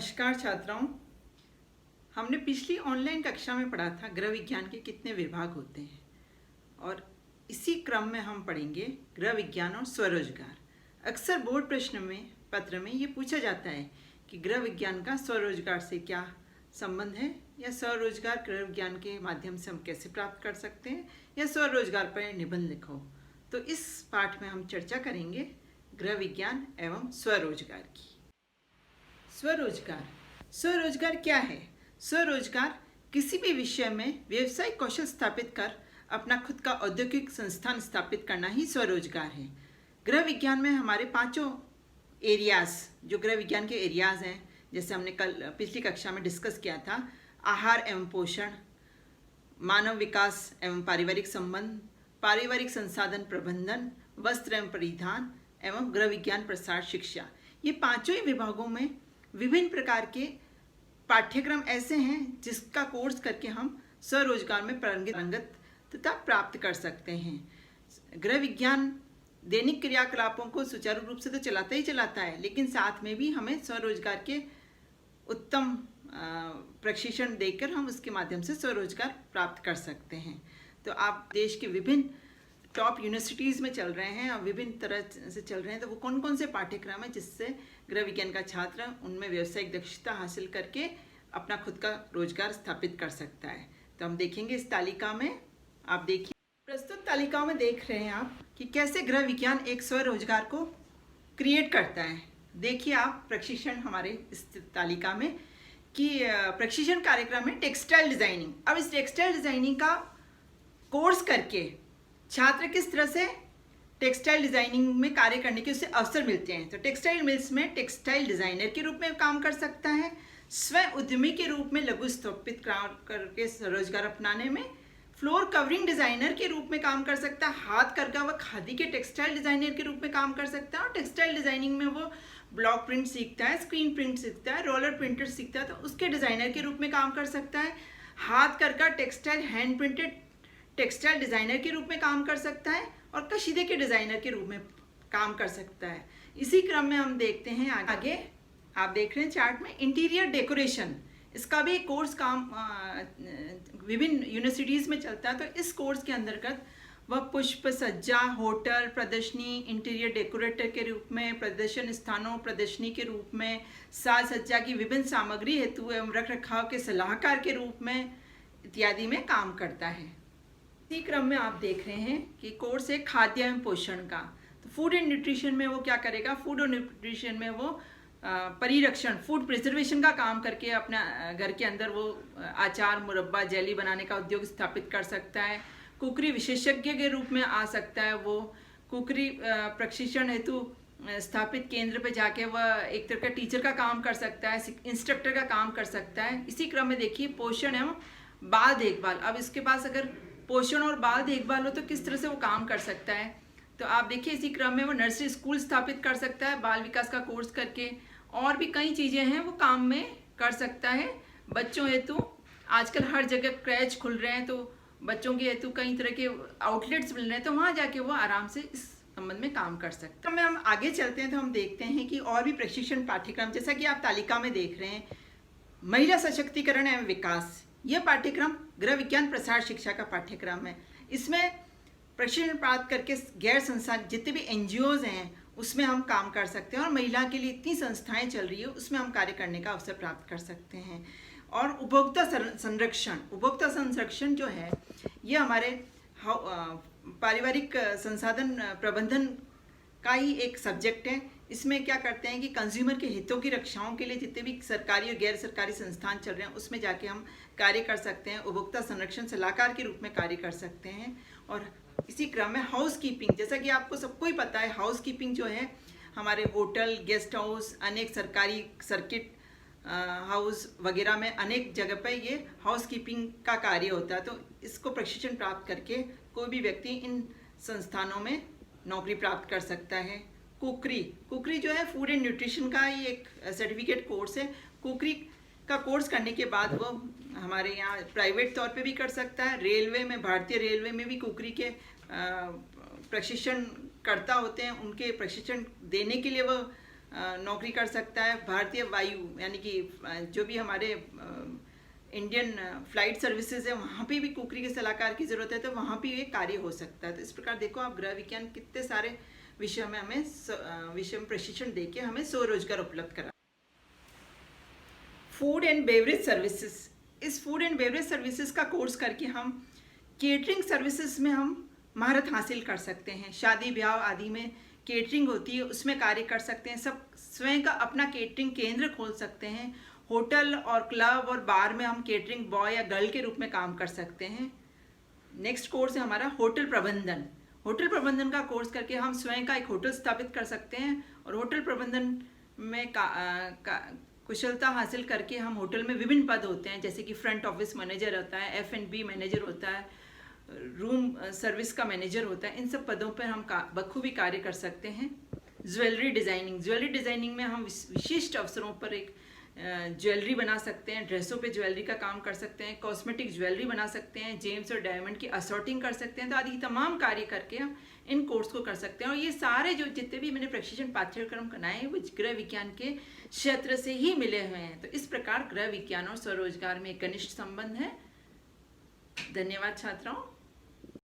नमस्कार छात्राओं। हमने पिछली ऑनलाइन कक्षा में पढ़ा था गृह विज्ञान के कितने विभाग होते हैं और इसी क्रम में हम पढ़ेंगे गृह विज्ञान और स्वरोजगार। अक्सर बोर्ड प्रश्न में पत्र में ये पूछा जाता है कि गृह विज्ञान का स्वरोजगार से क्या संबंध है या स्वरोजगार गृह विज्ञान के माध्यम से हम कैसे प्राप्त कर सकते हैं या स्वरोजगार पर निबंध लिखो। तो इस पाठ में हम चर्चा करेंगे गृह विज्ञान एवं स्वरोजगार की। स्वरोजगार क्या है? स्वरोजगार किसी भी विषय में व्यवसायिक कौशल स्थापित कर अपना खुद का औद्योगिक संस्थान स्थापित करना ही स्वरोजगार है। गृह विज्ञान में हमारे पांचों एरियाज, जो गृह विज्ञान के एरियाज हैं, जैसे हमने कल पिछली कक्षा में डिस्कस किया था, आहार एवं पोषण, मानव विकास एवं पारिवारिक संबंध, पारिवारिक संसाधन प्रबंधन, वस्त्र एवं परिधान एवं गृह विज्ञान प्रसार शिक्षा। ये पांचों ही विभागों में विभिन्न प्रकार के पाठ्यक्रम ऐसे हैं जिसका कोर्स करके हम स्वरोजगार में पारंगतता प्राप्त कर सकते हैं। गृह विज्ञान दैनिक क्रियाकलापों को सुचारू रूप से तो चलाता ही चलाता है, लेकिन साथ में भी हमें स्वरोजगार के उत्तम प्रशिक्षण देकर हम उसके माध्यम से स्वरोजगार प्राप्त कर सकते हैं। तो आप देश के विभिन्न टॉप यूनिवर्सिटीज़ में चल रहे हैं और विभिन्न तरह से चल रहे हैं, तो वो कौन कौन से पाठ्यक्रम है जिससे गृह विज्ञान का छात्र उनमें व्यावसायिक दक्षता हासिल करके अपना खुद का रोजगार स्थापित कर सकता है। तो हम देखेंगे इस तालिका में। आप देखिए, प्रस्तुत तालिकाओं में देख रहे हैं आप कि कैसे गृह विज्ञान एक स्वरोजगार को क्रिएट करता है। देखिए आप प्रशिक्षण हमारे इस तालिका में कि प्रशिक्षण कार्यक्रम में टेक्सटाइल डिजाइनिंग। अब इस टेक्सटाइल डिजाइनिंग का कोर्स करके छात्र किस तरह से टेक्सटाइल डिजाइनिंग में कार्य करने के उससे अवसर मिलते हैं। तो टेक्सटाइल मिल्स में टेक्सटाइल डिजाइनर के रूप में काम कर सकता है, स्वयं उद्यमी के रूप में लघु स्थापित करके रोजगार अपनाने में, फ्लोर कवरिंग डिजाइनर के रूप में काम कर सकता है, हाथ करगा व खादी के टेक्सटाइल डिजाइनर के रूप में काम कर सकता है। और टेक्सटाइल डिजाइनिंग में वो ब्लॉक प्रिंट सीखता है, स्क्रीन प्रिंट सीखता है, रोलर प्रिंटर सीखता है, तो उसके डिजाइनर के रूप में काम कर सकता है। हाथ करका textile hand printed textile designer के रूप में काम कर सकता है और कशीदे के डिजाइनर के रूप में काम कर सकता है। इसी क्रम में हम देखते हैं आगे। आप देख रहे हैं चार्ट में इंटीरियर डेकोरेशन, इसका भी कोर्स काम विभिन्न यूनिवर्सिटीज़ में चलता है। तो इस कोर्स के अंतर्गत वह पुष्प सज्जा, होटल प्रदर्शनी, इंटीरियर डेकोरेटर के रूप में, प्रदर्शन स्थानों प्रदर्शनी के रूप में, साज सज्जा की विभिन्न सामग्री हेतु एवं रख रखाव के सलाहकार के रूप में इत्यादि में काम करता है। इसी क्रम में आप देख रहे हैं कि कोर्स है खाद्य एवं पोषण का। तो फूड एंड न्यूट्रिशन में वो क्या करेगा? फूड और न्यूट्रिशन में वो परिरक्षण, फूड प्रिजर्वेशन का काम करके अपना घर के अंदर वो अचार, मुरब्बा, जेली बनाने का उद्योग स्थापित कर सकता है। कुकरी विशेषज्ञ के रूप में आ सकता है। वो कुकरी प्रशिक्षण हेतु स्थापित केंद्र पे जाके वह एक तरह का टीचर का काम कर सकता है, इंस्ट्रक्टर का काम कर सकता है। इसी क्रम में देखिए पोषण एवं बाल देखभाल। अब इसके पास अगर पोषण और बाल देखभाल हो तो किस तरह से वो काम कर सकता है। तो आप देखिए इसी क्रम में वो नर्सरी स्कूल स्थापित कर सकता है बाल विकास का कोर्स करके, और भी कई चीज़ें हैं वो काम में कर सकता है। बच्चों हेतु आजकल हर जगह क्रैच खुल रहे हैं, तो बच्चों के हेतु कई तरह के आउटलेट्स मिल रहे हैं, तो वहाँ जाके वो आराम से इस संबंध में काम कर सकता है। हम आगे चलते हैं तो हम देखते हैं कि और भी प्रशिक्षण पाठ्यक्रम, जैसा कि आप तालिका में देख रहे हैं, महिला सशक्तिकरण एवं विकास, यह पाठ्यक्रम गृह विज्ञान प्रसार शिक्षा का पाठ्यक्रम है। इसमें प्रशिक्षण प्राप्त करके गैर संस्थान जितने भी एनजीओज हैं उसमें हम काम कर सकते हैं, और महिला के लिए इतनी संस्थाएं चल रही है उसमें हम कार्य करने का अवसर प्राप्त कर सकते हैं। और उपभोक्ता संरक्षण जो है ये हमारे पारिवारिक संसाधन प्रबंधन का ही एक सब्जेक्ट है। इसमें क्या करते हैं कि कंज्यूमर के हितों की रक्षाओं के लिए जितने भी सरकारी और गैर सरकारी संस्थान चल रहे हैं उसमें जाके हम कार्य कर सकते हैं, उपभोक्ता संरक्षण सलाहकार के रूप में कार्य कर सकते हैं। और इसी क्रम में हाउस कीपिंग, जैसा कि आपको सबको ही पता है, हाउस कीपिंग जो है हमारे होटल, गेस्ट हाउस, अनेक सरकारी सर्किट हाउस वगैरह में अनेक जगह पर ये हाउस कीपिंग का कार्य होता है। तो इसको प्रशिक्षण प्राप्त करके कोई भी व्यक्ति इन संस्थानों में नौकरी प्राप्त कर सकता है। कुकरी जो है फूड एंड न्यूट्रिशन का ही एक सर्टिफिकेट कोर्स है। कुकरी का कोर्स करने के बाद वो हमारे यहाँ प्राइवेट तौर पे भी कर सकता है। रेलवे में, भारतीय रेलवे में भी कुकरी के प्रशिक्षण करता होते हैं, उनके प्रशिक्षण देने के लिए वो नौकरी कर सकता है। भारतीय वायु यानी कि जो भी हमारे इंडियन फ्लाइट सर्विसेज है वहाँ पे भी कुकरी के सलाहकार की ज़रूरत है, तो वहाँ भी ये कार्य हो सकता है। तो इस प्रकार देखो आप, गृह विज्ञान कितने सारे विषयों में हमें विषय में प्रशिक्षण देके हमें स्वरोजगार उपलब्ध करा। फूड एंड बेवरेज सर्विसेज, इस फूड एंड बेवरेज सर्विसेज का कोर्स करके हम केटरिंग सर्विसेज में हम महारत हासिल कर सकते हैं। शादी ब्याह आदि में केटरिंग होती है, उसमें कार्य कर सकते हैं। सब स्वयं का अपना केटरिंग केंद्र खोल सकते हैं। होटल और क्लब और बार में हम केटरिंग बॉय या गर्ल के रूप में काम कर सकते हैं। नेक्स्ट कोर्स है हमारा होटल प्रबंधन। होटल प्रबंधन का कोर्स करके हम स्वयं का एक होटल स्थापित कर सकते हैं और होटल प्रबंधन में कुशलता हासिल करके हम होटल में विभिन्न पद होते हैं, जैसे कि फ्रंट ऑफिस मैनेजर होता है, F&B मैनेजर होता है, रूम सर्विस का मैनेजर होता है। इन सब पदों पर हम बखूबी कार्य कर सकते हैं। ज्वेलरी डिज़ाइनिंग, ज्वेलरी डिज़ाइनिंग में हम विशिष्ट अवसरों पर एक ज्वेलरी बना सकते हैं, ड्रेसों पे ज्वेलरी का काम कर सकते हैं, कॉस्मेटिक ज्वेलरी बना सकते हैं, जेम्स और डायमंड की असॉर्टिंग कर सकते हैं। तो आदि तमाम कार्य करके हम इन कोर्स को कर सकते हैं। और ये सारे जो जितने भी मैंने प्रशिक्षण पाठ्यक्रम बनाए हैं वो गृह विज्ञान के क्षेत्र से ही मिले हुए हैं। तो इस प्रकार गृह विज्ञान और स्वरोजगार में एक घनिष्ठ संबंध है। धन्यवाद छात्राओं।